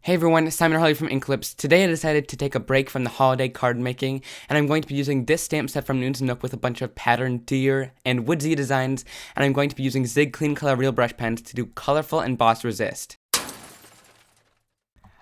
Hey everyone, Simon Hurley from Inklips. Today I decided to take a break from the holiday card making, and I'm going to be using this stamp set from Noons Nook with a bunch of patterned deer and woodsy designs, and I'm going to be using Zig Clean Color Real Brush Pens to do colorful emboss resist.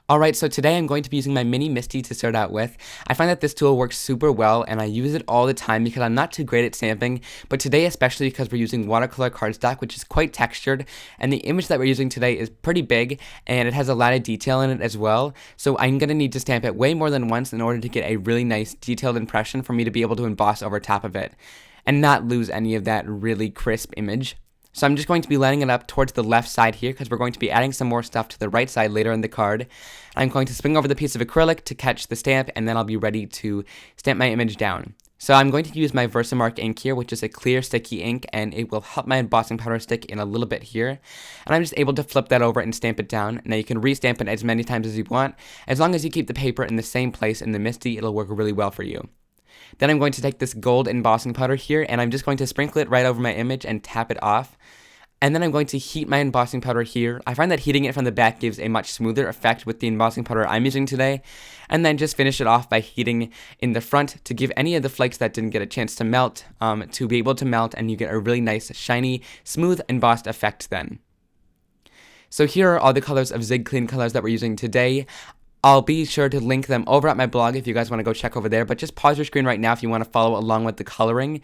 Alright, so today I'm going to be using my mini Misty to start out with. I find that this tool works super well and I use it all the time because I'm not too great at stamping, but today especially because we're using watercolor cardstock, which is quite textured, and the image that we're using today is pretty big and it has a lot of detail in it as well, so I'm going to need to stamp it way more than once in order to get a really nice detailed impression for me to be able to emboss over top of it and not lose any of that really crisp image. So I'm just going to be lining it up towards the left side here because we're going to be adding some more stuff to the right side later in the card. I'm going to swing over the piece of acrylic to catch the stamp, and then I'll be ready to stamp my image down. So I'm going to use my Versamark ink here, which is a clear sticky ink, and it will help my embossing powder stick in a little bit here. And I'm just able to flip that over and stamp it down. Now you can re-stamp it as many times as you want. As long as you keep the paper in the same place in the Misty, it'll work really well for you. Then I'm going to take this gold embossing powder here, and I'm just going to sprinkle it right over my image and tap it off. And then I'm going to heat my embossing powder here. I find that heating it from the back gives a much smoother effect with the embossing powder I'm using today. And then just finish it off by heating in the front to give any of the flakes that didn't get a chance to melt, to be able to melt, and you get a really nice, shiny, smooth embossed effect then. So here are all the colors of Zig Clean colors that we're using today. I'll be sure to link them over at my blog if you guys want to go check over there, but just pause your screen right now if you want to follow along with the coloring.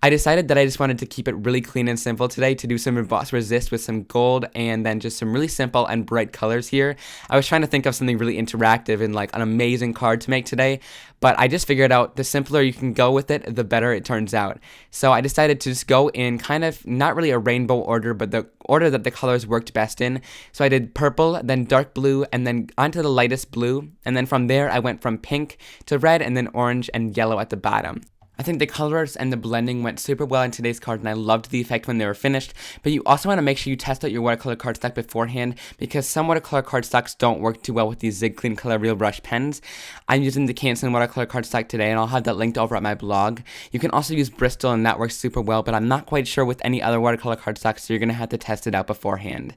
I decided that I just wanted to keep it really clean and simple today to do some emboss resist with some gold and then just some really simple and bright colors here. I was trying to think of something really interactive and like an amazing card to make today, but I just figured out the simpler you can go with it, the better it turns out. So I decided to just go in kind of not really a rainbow order, but the order that the colors worked best in. So I did purple, then dark blue, and then onto the lightest blue, and then from there I went from pink to red and then orange and yellow at the bottom. I think the colors and the blending went super well in today's card, and I loved the effect when they were finished, but you also want to make sure you test out your watercolor cardstock beforehand, because some watercolor cardstocks don't work too well with these Zig Clean Color Real Brush Pens. I'm using the Canson watercolor cardstock today, and I'll have that linked over at my blog. You can also use Bristol, and that works super well, but I'm not quite sure with any other watercolor cardstocks, so you're going to have to test it out beforehand.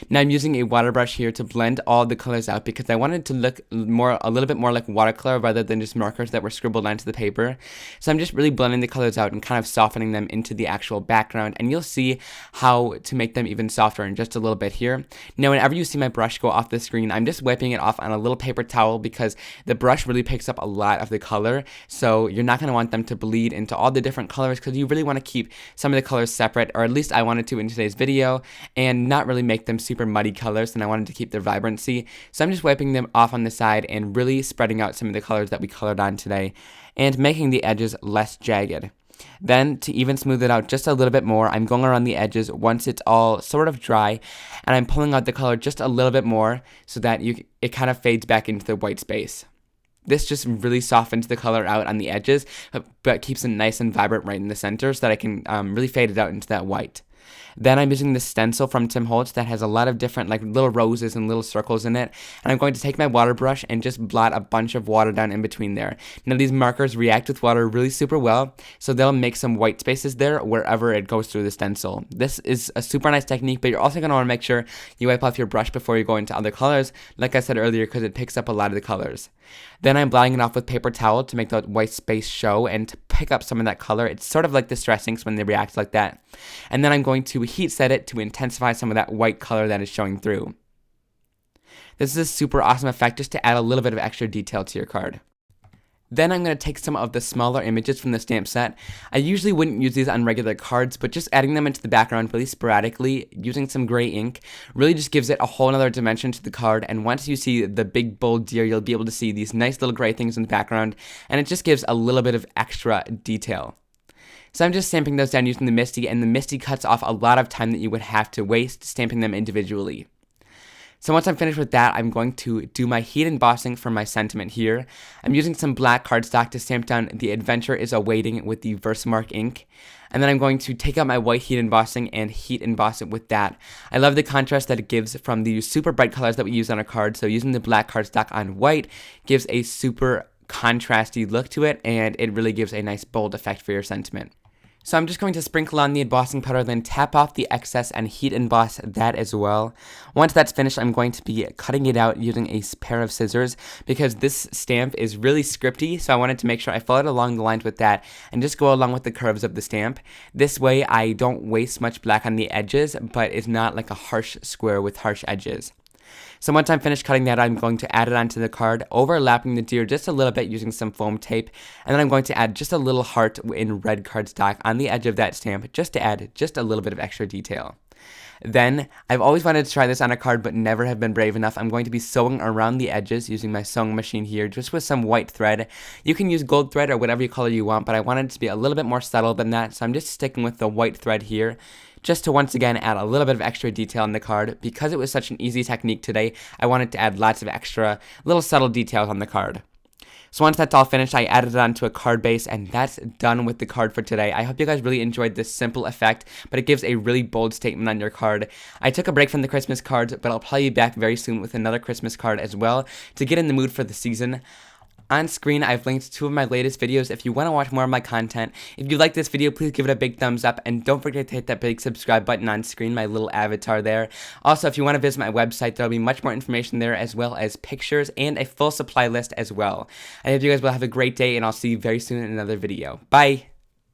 Now I'm using a water brush here to blend all the colors out because I wanted to look a little bit more like watercolor rather than just markers that were scribbled onto the paper. So I'm just really blending the colors out and kind of softening them into the actual background, and you'll see how to make them even softer in just a little bit here. Now whenever you see my brush go off the screen, I'm just wiping it off on a little paper towel because the brush really picks up a lot of the color, so you're not going to want them to bleed into all the different colors because you really want to keep some of the colors separate, or at least I wanted to in today's video, and not really make them super muddy colors, and I wanted to keep their vibrancy. So I'm just wiping them off on the side and really spreading out some of the colors that we colored on today and making the edges less jagged. Then, to even smooth it out just a little bit more, I'm going around the edges once it's all sort of dry, and I'm pulling out the color just a little bit more so that it kind of fades back into the white space. This just really softens the color out on the edges, but keeps it nice and vibrant right in the center so that I can really fade it out into that white. Then I'm using this stencil from Tim Holtz that has a lot of different like little roses and little circles in it, and I'm going to take my water brush and just blot a bunch of water down in between there. Now these markers react with water really super well, so they'll make some white spaces there wherever it goes through the stencil. This is a super nice technique, but you're also going to want to make sure you wipe off your brush before you go into other colors, like I said earlier, because it picks up a lot of the colors. Then I'm blotting it off with paper towel to make that white space show and to pick up some of that color. It's sort of like distress inks when they react like that. And then I'm going to heat set it to intensify some of that white color that is showing through. This is a super awesome effect just to add a little bit of extra detail to your card. Then I'm going to take some of the smaller images from the stamp set. I usually wouldn't use these on regular cards, but just adding them into the background really sporadically, using some gray ink, really just gives it a whole other dimension to the card, and once you see the big bold deer, you'll be able to see these nice little gray things in the background, and it just gives a little bit of extra detail. So I'm just stamping those down using the Misty, and the Misty cuts off a lot of time that you would have to waste stamping them individually. So once I'm finished with that, I'm going to do my heat embossing for my sentiment here. I'm using some black cardstock to stamp down "The Adventure is Awaiting" with the Versamark ink. And then I'm going to take out my white heat embossing and heat emboss it with that. I love the contrast that it gives from the super bright colors that we use on a card. So using the black cardstock on white gives a super contrasty look to it, and it really gives a nice bold effect for your sentiment. So I'm just going to sprinkle on the embossing powder, then tap off the excess and heat emboss that as well. Once that's finished, I'm going to be cutting it out using a pair of scissors because this stamp is really scripty, so I wanted to make sure I followed along the lines with that and just go along with the curves of the stamp. This way I don't waste much black on the edges, but it's not like a harsh square with harsh edges. So once I'm finished cutting that, I'm going to add it onto the card, overlapping the deer just a little bit using some foam tape, and then I'm going to add just a little heart in red cardstock on the edge of that stamp just to add just a little bit of extra detail. Then, I've always wanted to try this on a card but never have been brave enough. I'm going to be sewing around the edges using my sewing machine here just with some white thread. You can use gold thread or whatever color you want, but I wanted it to be a little bit more subtle than that, so I'm just sticking with the white thread here just to once again add a little bit of extra detail on the card. Because it was such an easy technique today, I wanted to add lots of extra little subtle details on the card. So once that's all finished, I added it onto a card base, and that's done with the card for today. I hope you guys really enjoyed this simple effect, but it gives a really bold statement on your card. I took a break from the Christmas cards, but I'll probably be back very soon with another Christmas card as well to get in the mood for the season. On screen, I've linked 2 of my latest videos if you want to watch more of my content. If you like this video, please give it a big thumbs up, and don't forget to hit that big subscribe button on screen, my little avatar there. Also, if you want to visit my website, there'll be much more information there, as well as pictures and a full supply list as well. I hope you guys will have a great day, and I'll see you very soon in another video. Bye!